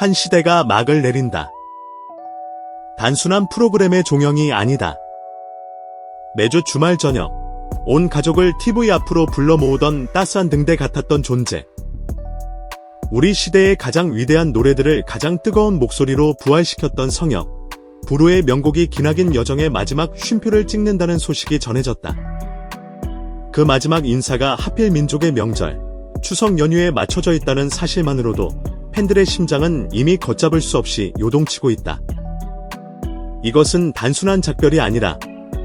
한 시대가 막을 내린다. 단순한 프로그램의 종영이 아니다. 매주 주말 저녁, 온 가족을 TV 앞으로 불러 모으던 따스한 등대 같았던 존재. 우리 시대의 가장 위대한 노래들을 가장 뜨거운 목소리로 부활시켰던 성혁. 불후의 명곡이 기나긴 여정의 마지막 쉼표를 찍는다는 소식이 전해졌다. 그 마지막 인사가 하필 민족의 명절, 추석 연휴에 맞춰져 있다는 사실만으로도 팬들의 심장은 이미 걷잡을 수 없이 요동치고 있다. 이것은 단순한 작별이 아니라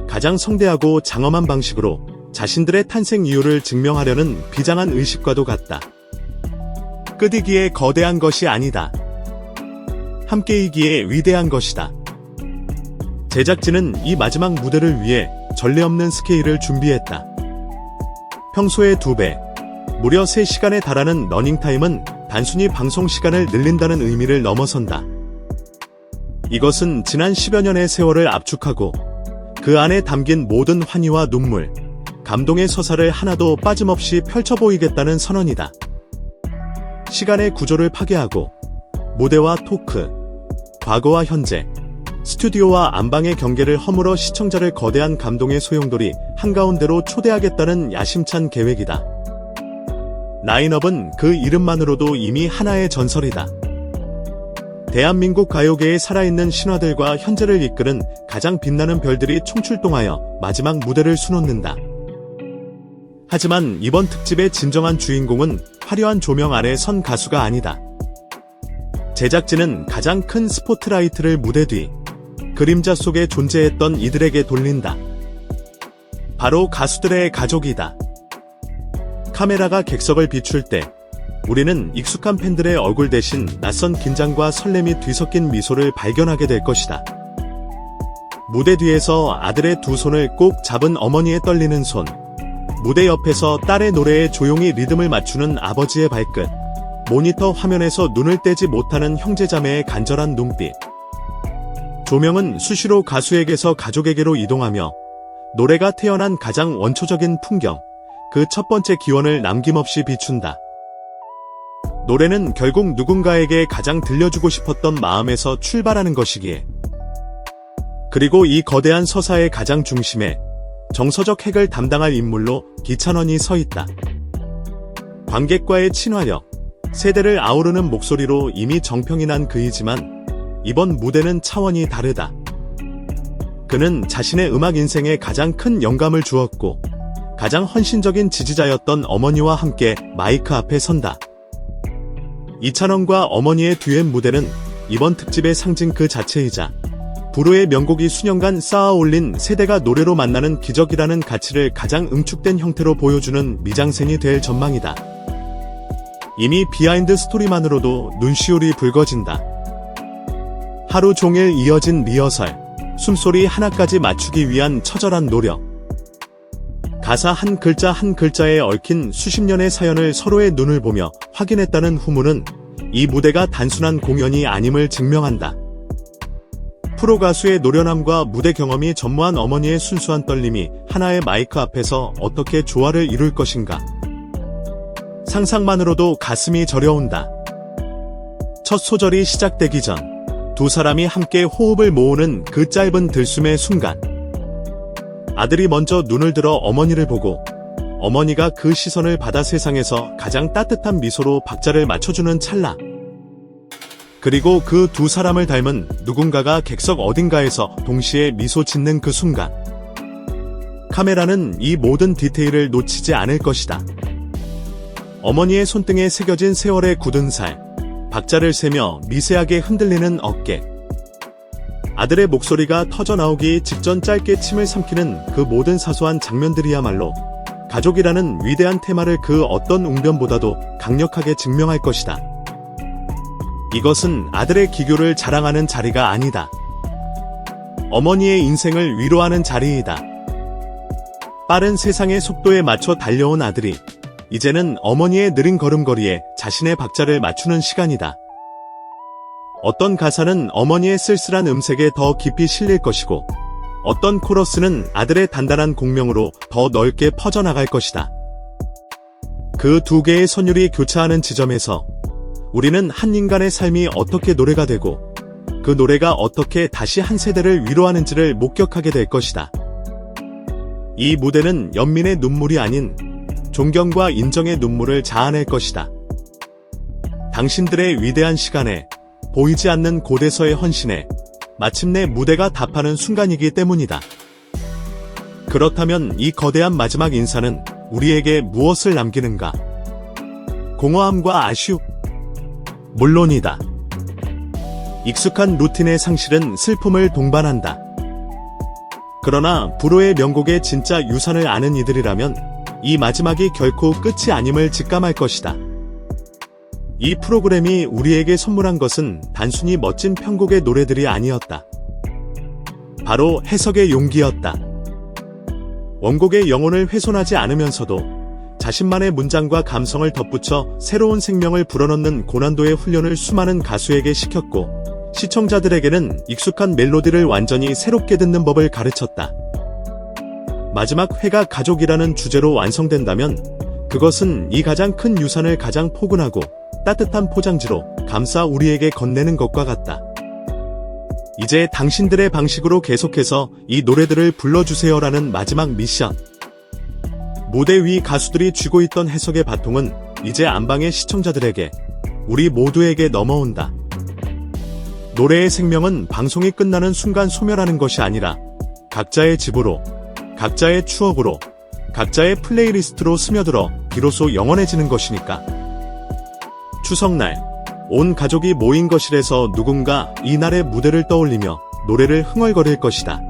가장 성대하고 장엄한 방식으로 자신들의 탄생 이유를 증명하려는 비장한 의식과도 같다. 끝이기에 거대한 것이 아니다. 함께이기에 위대한 것이다. 제작진은 이 마지막 무대를 위해 전례 없는 스케일을 준비했다. 평소의 2배, 무려 3시간에 달하는 러닝타임은 단순히 방송 시간을 늘린다는 의미를 넘어선다. 이것은 지난 10여 년의 세월을 압축하고 그 안에 담긴 모든 환희와 눈물, 감동의 서사를 하나도 빠짐없이 펼쳐보이겠다는 선언이다. 시간의 구조를 파괴하고 무대와 토크, 과거와 현재, 스튜디오와 안방의 경계를 허물어 시청자를 거대한 감동의 소용돌이 한가운데로 초대하겠다는 야심찬 계획이다. 라인업은 그 이름만으로도 이미 하나의 전설이다. 대한민국 가요계의 살아있는 신화들과 현재를 이끄는 가장 빛나는 별들이 총출동하여 마지막 무대를 수놓는다. 하지만 이번 특집의 진정한 주인공은 화려한 조명 아래 선 가수가 아니다. 제작진은 가장 큰 스포트라이트를 무대 뒤, 그림자 속에 존재했던 이들에게 돌린다. 바로 가수들의 가족이다. 카메라가 객석을 비출 때 우리는 익숙한 팬들의 얼굴 대신 낯선 긴장과 설렘이 뒤섞인 미소를 발견하게 될 것이다. 무대 뒤에서 아들의 2 손을 꼭 잡은 어머니의 떨리는 손, 무대 옆에서 딸의 노래에 조용히 리듬을 맞추는 아버지의 발끝, 모니터 화면에서 눈을 떼지 못하는 형제자매의 간절한 눈빛. 조명은 수시로 가수에게서 가족에게로 이동하며 노래가 태어난 가장 원초적인 풍경, 그 첫 번째 기원을 남김없이 비춘다. 노래는 결국 누군가에게 가장 들려주고 싶었던 마음에서 출발하는 것이기에. 그리고 이 거대한 서사의 가장 중심에 정서적 핵을 담당할 인물로 기찬원이 서 있다. 관객과의 친화력, 세대를 아우르는 목소리로 이미 정평이 난 그이지만 이번 무대는 차원이 다르다. 그는 자신의 음악 인생에 가장 큰 영감을 주었고 가장 헌신적인 지지자였던 어머니와 함께 마이크 앞에 선다. 이찬원과 어머니의 듀엣 무대는 이번 특집의 상징 그 자체이자 불후의 명곡이 수년간 쌓아올린 세대가 노래로 만나는 기적이라는 가치를 가장 응축된 형태로 보여주는 미장센이 될 전망이다. 이미 비하인드 스토리만으로도 눈시울이 붉어진다. 하루 종일 이어진 리허설, 숨소리 하나까지 맞추기 위한 처절한 노력. 가사 한 글자 한 글자에 얽힌 수십 년의 사연을 서로의 눈을 보며 확인했다는 후문은 이 무대가 단순한 공연이 아님을 증명한다. 프로 가수의 노련함과 무대 경험이 전무한 어머니의 순수한 떨림이 하나의 마이크 앞에서 어떻게 조화를 이룰 것인가. 상상만으로도 가슴이 저려온다. 첫 소절이 시작되기 전 2 사람이 함께 호흡을 모으는 그 짧은 들숨의 순간. 아들이 먼저 눈을 들어 어머니를 보고 어머니가 그 시선을 받아 세상에서 가장 따뜻한 미소로 박자를 맞춰주는 찰나. 그리고 그 2 사람을 닮은 누군가가 객석 어딘가에서 동시에 미소 짓는 그 순간. 카메라는 이 모든 디테일을 놓치지 않을 것이다. 어머니의 손등에 새겨진 세월의 굳은 살, 박자를 세며 미세하게 흔들리는 어깨. 아들의 목소리가 터져나오기 직전 짧게 침을 삼키는 그 모든 사소한 장면들이야말로 가족이라는 위대한 테마를 그 어떤 웅변보다도 강력하게 증명할 것이다. 이것은 아들의 기교를 자랑하는 자리가 아니다. 어머니의 인생을 위로하는 자리이다. 빠른 세상의 속도에 맞춰 달려온 아들이 이제는 어머니의 느린 걸음걸이에 자신의 박자를 맞추는 시간이다. 어떤 가사는 어머니의 쓸쓸한 음색에 더 깊이 실릴 것이고 어떤 코러스는 아들의 단단한 공명으로 더 넓게 퍼져나갈 것이다. 그 2개의 선율이 교차하는 지점에서 우리는 한 인간의 삶이 어떻게 노래가 되고 그 노래가 어떻게 다시 한 세대를 위로하는지를 목격하게 될 것이다. 이 무대는 연민의 눈물이 아닌 존경과 인정의 눈물을 자아낼 것이다. 당신들의 위대한 시간에 보이지 않는 곳에서의 헌신에 마침내 무대가 답하는 순간이기 때문이다. 그렇다면 이 거대한 마지막 인사는 우리에게 무엇을 남기는가? 공허함과 아쉬움? 물론이다. 익숙한 루틴의 상실은 슬픔을 동반한다. 그러나 불후의 명곡의 진짜 유산을 아는 이들이라면 이 마지막이 결코 끝이 아님을 직감할 것이다. 이 프로그램이 우리에게 선물한 것은 단순히 멋진 편곡의 노래들이 아니었다. 바로 해석의 용기였다. 원곡의 영혼을 훼손하지 않으면서도 자신만의 문장과 감성을 덧붙여 새로운 생명을 불어넣는 고난도의 훈련을 수많은 가수에게 시켰고, 시청자들에게는 익숙한 멜로디를 완전히 새롭게 듣는 법을 가르쳤다. 마지막 회가 가족이라는 주제로 완성된다면 그것은 이 가장 큰 유산을 가장 포근하고 따뜻한 포장지로 감싸 우리에게 건네는 것과 같다. 이제 당신들의 방식으로 계속해서 이 노래들을 불러주세요라는 마지막 미션. 무대 위 가수들이 쥐고 있던 해석의 바통은 이제 안방의 시청자들에게, 우리 모두에게 넘어온다. 노래의 생명은 방송이 끝나는 순간 소멸하는 것이 아니라 각자의 집으로, 각자의 추억으로, 각자의 플레이리스트로 스며들어 비로소 영원해지는 것이니까. 추석날, 온 가족이 모인 거실에서 누군가 이날의 무대를 떠올리며 노래를 흥얼거릴 것이다.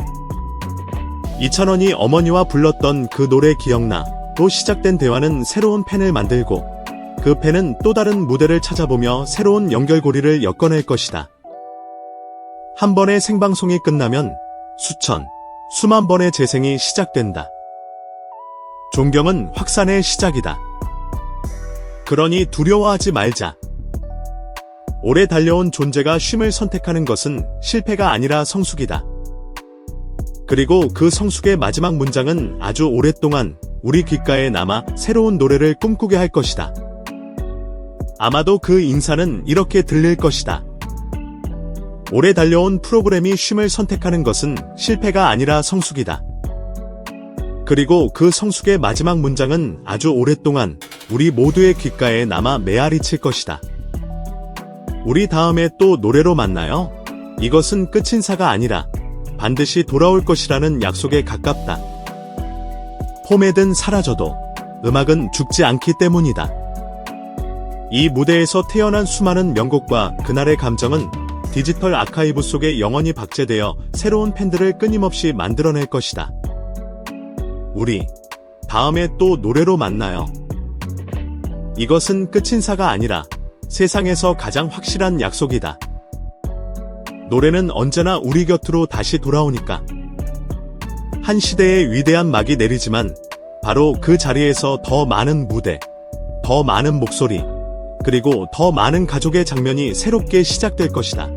이찬원이 어머니와 불렀던 그 노래 기억나? 또 시작된 대화는 새로운 펜을 만들고 그 펜은 또 다른 무대를 찾아보며 새로운 연결고리를 엮어낼 것이다. 한 번의 생방송이 끝나면 수천, 수만 번의 재생이 시작된다. 존경은 확산의 시작이다. 그러니 두려워하지 말자. 오래 달려온 존재가 쉼을 선택하는 것은 실패가 아니라 성숙이다. 그리고 그 성숙의 마지막 문장은 아주 오랫동안 우리 귓가에 남아 새로운 노래를 꿈꾸게 할 것이다. 아마도 그 인사는 이렇게 들릴 것이다. 오래 달려온 프로그램이 쉼을 선택하는 것은 실패가 아니라 성숙이다. 그리고 그 성숙의 마지막 문장은 아주 오랫동안 우리 모두의 귓가에 남아 메아리 칠 것이다. 우리 다음에 또 노래로 만나요. 이것은 끝인사가 아니라 반드시 돌아올 것이라는 약속에 가깝다. 포매든 사라져도 음악은 죽지 않기 때문이다. 이 무대에서 태어난 수많은 명곡과 그날의 감정은 디지털 아카이브 속에 영원히 박제되어 새로운 팬들을 끊임없이 만들어낼 것이다. 우리 다음에 또 노래로 만나요. 이것은 끝인사가 아니라 세상에서 가장 확실한 약속이다. 노래는 언제나 우리 곁으로 다시 돌아오니까. 한 시대의 위대한 막이 내리지만 바로 그 자리에서 더 많은 무대, 더 많은 목소리, 그리고 더 많은 가족의 장면이 새롭게 시작될 것이다.